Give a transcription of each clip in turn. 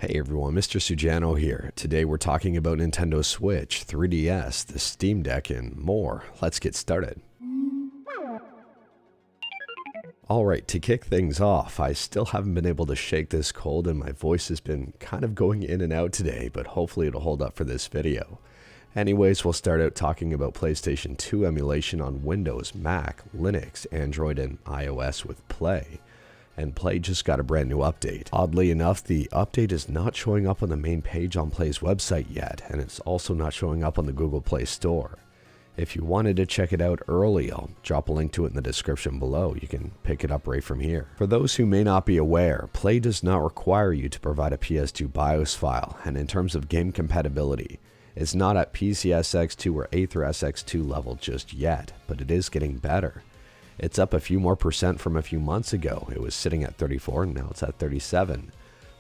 Hey everyone, Mr. Sujano here. Today we're talking about Nintendo Switch, 3DS, the Steam Deck, and more. Let's get started. Alright, to kick things off, I still haven't been able to shake this cold and my voice has been kind of going in and out today, but hopefully it'll hold up for this video. Anyways, we'll start out talking about PlayStation 2 emulation on Windows, Mac, Linux, Android, and iOS with Play. And Play just got a brand new update. Oddly enough, the update is not showing up on the main page on Play's website yet, and it's also not showing up on the Google Play Store. If you wanted to check it out early, I'll drop a link to it in the description below. You can pick it up right from here. For those who may not be aware, Play does not require you to provide a PS2 BIOS file, and in terms of game compatibility, it's not at PCSX2 or Aether SX2 level just yet, but it is getting better. It's up a few more percent from a few months ago. It was sitting at 34 and now it's at 37.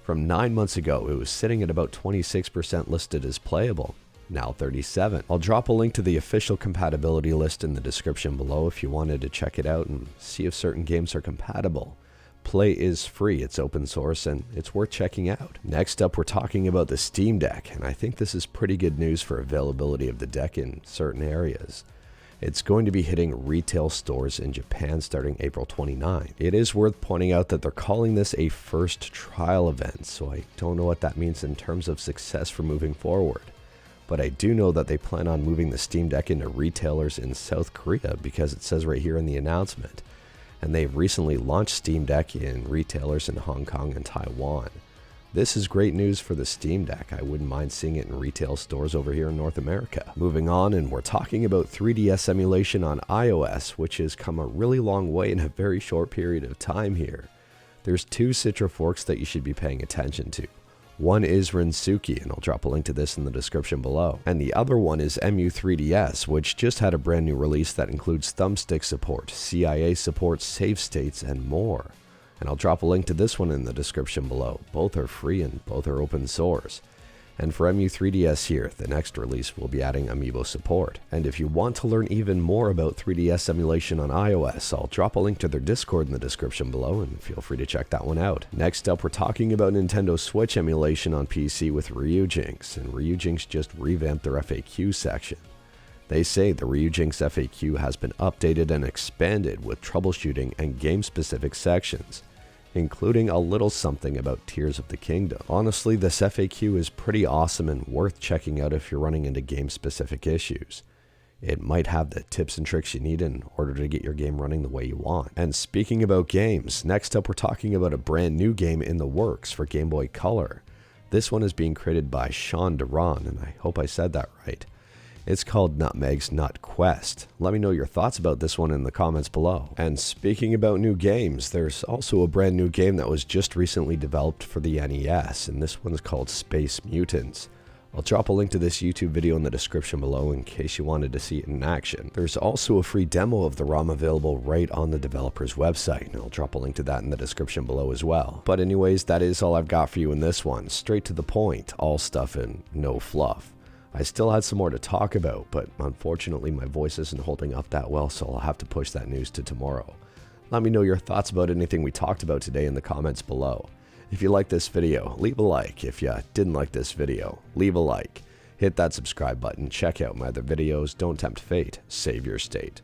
From 9 months ago, it was sitting at about 26% listed as playable, now 37. I'll drop a link to the official compatibility list in the description below if you wanted to check it out and see if certain games are compatible. Play is free, it's open source, and it's worth checking out. Next up, we're talking about the Steam Deck, and I think this is pretty good news for availability of the deck in certain areas. It's going to be hitting retail stores in Japan starting April 29. It is worth pointing out that they're calling this a first trial event, so I don't know what that means in terms of success for moving forward. But I do know that they plan on moving the Steam Deck into retailers in South Korea because it says right here in the announcement. And they've recently launched Steam Deck in retailers in Hong Kong and Taiwan. This is great news for the Steam Deck. I wouldn't mind seeing it in retail stores over here in North America. Moving on, and we're talking about 3DS emulation on iOS, which has come a really long way in a very short period of time here. There's two Citra forks that you should be paying attention to. One is Rinsuki, and I'll drop a link to this in the description below. And the other one is Emu3DS, which just had a brand new release that includes thumbstick support, CIA support, save states, and more. And I'll drop a link to this one in the description below. Both are free and both are open source. And for Emu3DS here, the next release will be adding Amiibo support. And if you want to learn even more about 3DS emulation on iOS, I'll drop a link to their Discord in the description below and feel free to check that one out. Next up, we're talking about Nintendo Switch emulation on PC with Ryujinx, and Ryujinx just revamped their FAQ section. They say the Ryujinx FAQ has been updated and expanded with troubleshooting and game-specific sections, including a little something about Tears of the Kingdom. Honestly, this FAQ is pretty awesome and worth checking out if you're running into game-specific issues. It might have the tips and tricks you need in order to get your game running the way you want. And speaking about games, next up we're talking about a brand new game in the works for Game Boy Color. This one is being created by Sean Duran, and I hope I said that right. It's called Nutmeg's Nut Quest. Let me know your thoughts about this one in the comments below. And speaking about new games, there's also a brand new game that was just recently developed for the NES, and this one's called Space Mutants. I'll drop a link to this YouTube video in the description below in case you wanted to see it in action. There's also a free demo of the ROM available right on the developer's website, and I'll drop a link to that in the description below as well. But anyways, that is all I've got for you in this one. Straight to the point, all stuff and no fluff. I still had some more to talk about, but unfortunately my voice isn't holding up that well, so I'll have to push that news to tomorrow. Let me know your thoughts about anything we talked about today in the comments below. If you liked this video, leave a like. If you didn't like this video, leave a like. Hit that subscribe button, check out my other videos, don't tempt fate, save your state.